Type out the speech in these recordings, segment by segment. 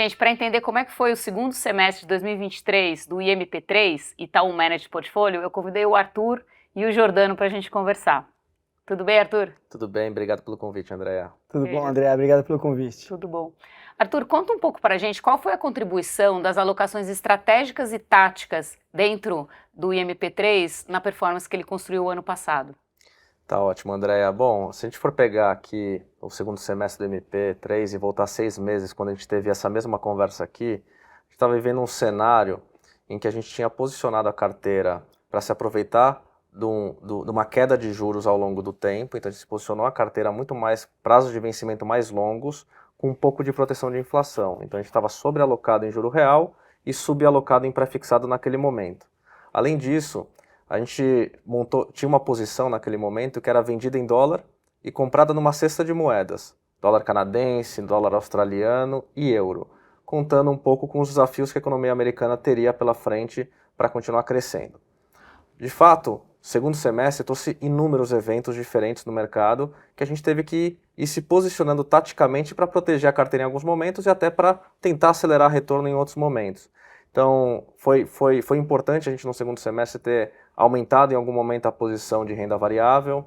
gente, para entender como é que foi o segundo semestre de 2023 do IMP3, Itaú Managed Portfolio, eu convidei o Arthur e o Jordano para a gente conversar. Tudo bem, Arthur? Tudo bem, obrigado pelo convite, Andréa. Tudo bom, André? Obrigado pelo convite. Tudo bom. Arthur, conta um pouco para a gente qual foi a contribuição das alocações estratégicas e táticas dentro do IMP3 na performance que ele construiu o ano passado. Tá ótimo, Andréa. Bom, se a gente for pegar aqui o segundo semestre do MP3 e voltar 6 meses, quando a gente teve essa mesma conversa aqui, a gente estava vivendo um cenário em que a gente tinha posicionado a carteira para se aproveitar de uma queda de juros ao longo do tempo, então a gente se posicionou a carteira muito mais, prazos de vencimento mais longos, com um pouco de proteção de inflação. Então a gente estava sobrealocado em juro real e subalocado em pré-fixado naquele momento. Além disso, a gente tinha uma posição naquele momento que era vendida em dólar e comprada numa cesta de moedas, dólar canadense, dólar australiano e euro, contando um pouco com os desafios que a economia americana teria pela frente para continuar crescendo. De fato, segundo semestre trouxe inúmeros eventos diferentes no mercado que a gente teve que ir se posicionando taticamente para proteger a carteira em alguns momentos e até para tentar acelerar retorno em outros momentos. Então, foi importante a gente no segundo semestre ter aumentado em algum momento a posição de renda variável.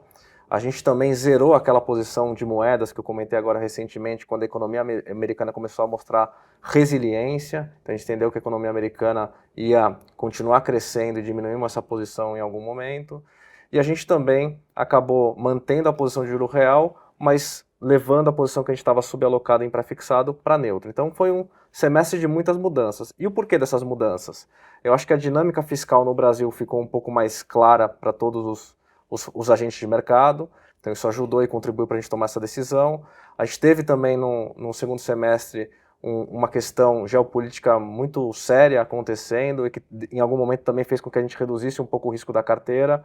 A gente também zerou aquela posição de moedas que eu comentei agora recentemente, quando a economia americana começou a mostrar resiliência. Então a gente entendeu que a economia americana ia continuar crescendo e diminuímos essa posição em algum momento. E a gente também acabou mantendo a posição de juro real, mas levando a posição que a gente estava subalocado em pré-fixado para neutro. Então foi um semestre de muitas mudanças. E o porquê dessas mudanças? Eu acho que a dinâmica fiscal no Brasil ficou um pouco mais clara para todos os agentes de mercado, então isso ajudou e contribuiu para a gente tomar essa decisão. A gente teve também no segundo semestre uma questão geopolítica muito séria acontecendo e que em algum momento também fez com que a gente reduzisse um pouco o risco da carteira,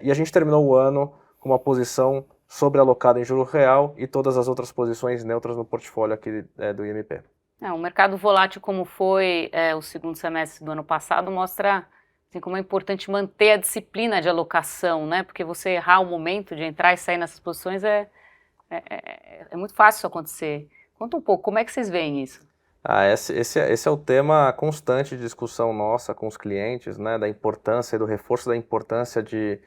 e a gente terminou o ano com uma posição sobrealocada em juro real e todas as outras posições neutras no portfólio aqui do IMP. O mercado volátil como foi o segundo semestre do ano passado mostra assim, como é importante manter a disciplina de alocação, né? Porque você errar o momento de entrar e sair nessas posições é muito fácil isso acontecer. Conta um pouco, como é que vocês veem isso? Esse é o tema constante de discussão nossa com os clientes, né? Da importância e do reforço da importância de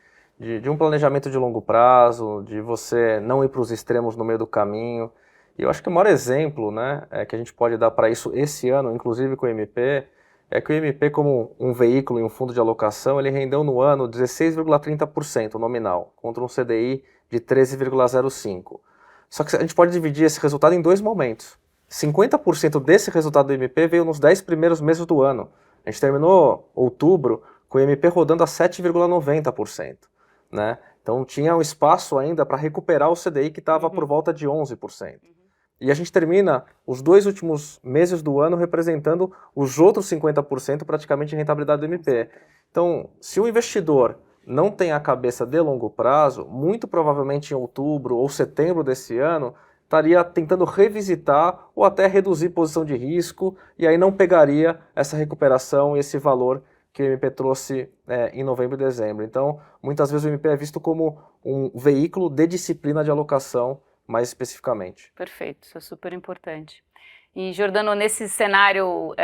um planejamento de longo prazo, de você não ir para os extremos no meio do caminho. E eu acho que o maior exemplo, né, que a gente pode dar para isso esse ano, inclusive com o MP, é que o MP, como um veículo e um fundo de alocação, ele rendeu no ano 16,30% nominal, contra um CDI de 13,05%. Só que a gente pode dividir esse resultado em dois momentos. 50% desse resultado do MP veio nos 10 primeiros meses do ano. A gente terminou outubro com o MP rodando a 7,90%. Né? Então tinha um espaço ainda para recuperar o CDI que estava por volta de 11%. E a gente termina os 2 últimos meses do ano representando os outros 50% praticamente de rentabilidade do MP. Então, se o investidor não tem a cabeça de longo prazo, muito provavelmente em outubro ou setembro desse ano, estaria tentando revisitar ou até reduzir posição de risco e aí não pegaria essa recuperação e esse valor que o MP trouxe em novembro e dezembro. Então, muitas vezes o MP é visto como um veículo de disciplina de alocação, mais especificamente. Perfeito, isso é super importante. E, Jordano, nesse cenário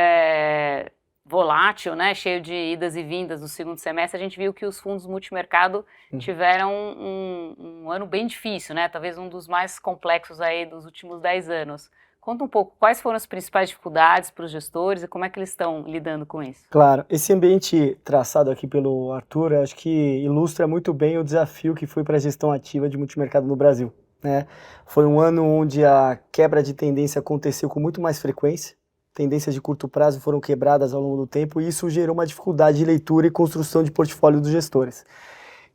volátil, né, cheio de idas e vindas no segundo semestre, a gente viu que os fundos multimercado tiveram um ano bem difícil, né, talvez um dos mais complexos aí dos últimos 10 anos. Conta um pouco, quais foram as principais dificuldades para os gestores e como é que eles estão lidando com isso? Claro, esse ambiente traçado aqui pelo Arthur, acho que ilustra muito bem o desafio que foi para a gestão ativa de multimercado no Brasil. Né? Foi um ano onde a quebra de tendência aconteceu com muito mais frequência, tendências de curto prazo foram quebradas ao longo do tempo e isso gerou uma dificuldade de leitura e construção de portfólio dos gestores.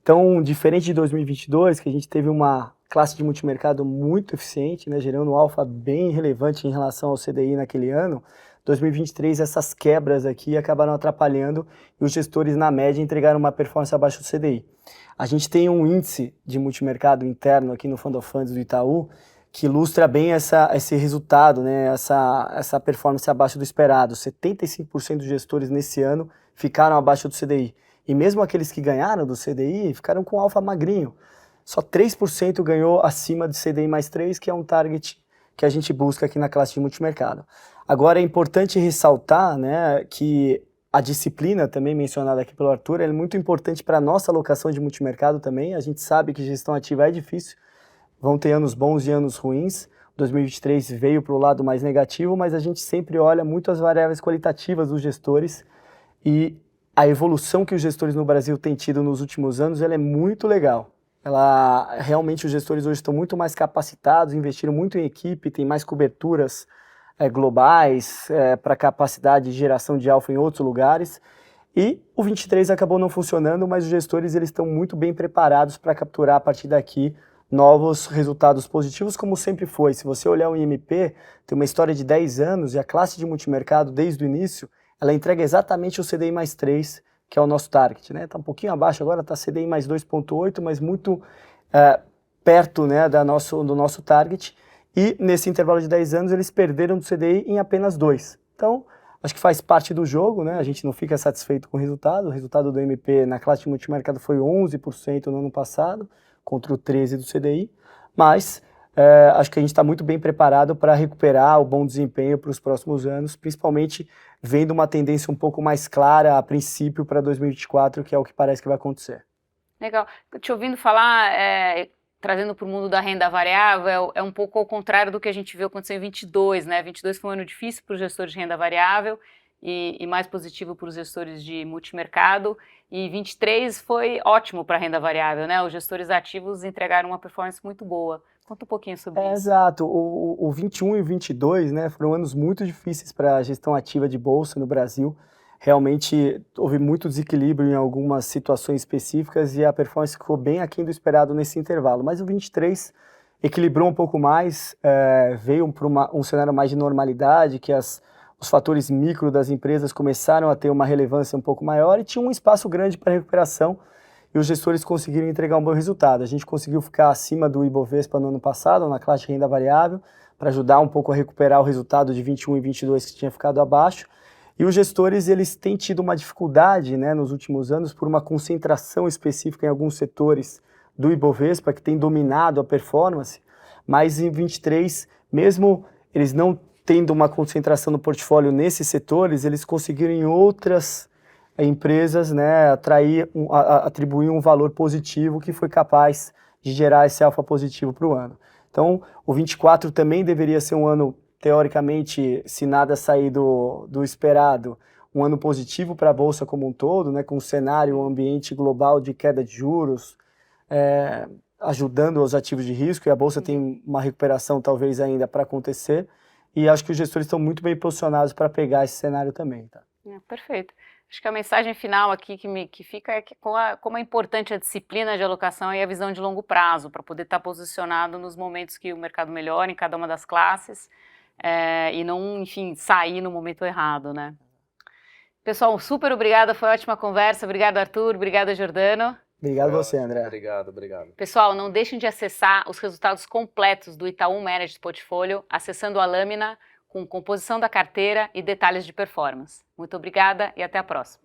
Então, diferente de 2022, que a gente teve uma classe de multimercado muito eficiente, né, gerando um alfa bem relevante em relação ao CDI naquele ano, 2023 essas quebras aqui acabaram atrapalhando e os gestores na média entregaram uma performance abaixo do CDI. A gente tem um índice de multimercado interno aqui no Fund of Funds do Itaú que ilustra bem esse resultado, né, essa performance abaixo do esperado. 75% dos gestores nesse ano ficaram abaixo do CDI. E mesmo aqueles que ganharam do CDI ficaram com alfa magrinho. Só 3% ganhou acima de CDI mais 3, que é um target que a gente busca aqui na classe de multimercado. Agora é importante ressaltar, né, que a disciplina também mencionada aqui pelo Arthur é muito importante para a nossa alocação de multimercado também. A gente sabe que gestão ativa é difícil, vão ter anos bons e anos ruins. 2023 veio para o lado mais negativo, mas a gente sempre olha muito as variáveis qualitativas dos gestores e a evolução que os gestores no Brasil têm tido nos últimos anos, ela é muito legal. Realmente os gestores hoje estão muito mais capacitados, investiram muito em equipe, tem mais coberturas globais para capacidade de geração de alfa em outros lugares. E o 23 acabou não funcionando, mas os gestores eles estão muito bem preparados para capturar a partir daqui novos resultados positivos, como sempre foi. Se você olhar o IMP, tem uma história de 10 anos e a classe de multimercado, desde o início, ela entrega exatamente o CDI mais 3, que é o nosso target. Está um pouquinho abaixo agora, está CDI mais 2,8, mas muito perto, né, do nosso target. E nesse intervalo de 10 anos, eles perderam do CDI em apenas 2. Então, acho que faz parte do jogo, né? A gente não fica satisfeito com o resultado do MP na classe de multimercado foi 11% no ano passado, contra o 13% do CDI, mas acho que a gente está muito bem preparado para recuperar o bom desempenho para os próximos anos, principalmente vendo uma tendência um pouco mais clara a princípio para 2024, que é o que parece que vai acontecer. Legal. Te ouvindo falar, trazendo para o mundo da renda variável, é um pouco ao contrário do que a gente viu acontecer em 22, né? 22 foi um ano difícil para os gestores de renda variável e mais positivo para os gestores de multimercado, e 23 foi ótimo para a renda variável, né? Os gestores ativos entregaram uma performance muito boa. Conta um pouquinho sobre isso. Exato. O 21 e o 22, né, foram anos muito difíceis para a gestão ativa de bolsa no Brasil. Realmente houve muito desequilíbrio em algumas situações específicas e a performance ficou bem aquém do esperado nesse intervalo. Mas o 23 equilibrou um pouco mais, veio para um cenário mais de normalidade, que os fatores micro das empresas começaram a ter uma relevância um pouco maior e tinha um espaço grande para recuperação e os gestores conseguiram entregar um bom resultado. A gente conseguiu ficar acima do Ibovespa no ano passado, na classe de renda variável, para ajudar um pouco a recuperar o resultado de 21 e 22 que tinha ficado abaixo. E os gestores eles têm tido uma dificuldade, né, nos últimos anos por uma concentração específica em alguns setores do Ibovespa que tem dominado a performance, mas em 23, mesmo eles não tendo uma concentração no portfólio nesses setores, eles conseguiram em outras empresas, né, atribuir um valor positivo que foi capaz de gerar esse alfa positivo para o ano. Então, o 24 também deveria ser um ano, teoricamente, se nada sair do esperado, um ano positivo para a Bolsa como um todo, né, com um cenário, um ambiente global de queda de juros, ajudando os ativos de risco, e a Bolsa tem uma recuperação talvez ainda para acontecer, e acho que os gestores estão muito bem posicionados para pegar esse cenário também. Tá? Perfeito. Acho que a mensagem final aqui que fica é que como é importante a disciplina de alocação e a visão de longo prazo, para poder estar posicionado nos momentos que o mercado melhora em cada uma das classes, e não, enfim, sair no momento errado, né? Pessoal, super obrigada, foi ótima conversa. Obrigado, Arthur. Obrigada, Jordano. Obrigado a você, André. Obrigado. Pessoal, não deixem de acessar os resultados completos do Itaú Managed Portfolio, acessando a lâmina com composição da carteira e detalhes de performance. Muito obrigada e até a próxima.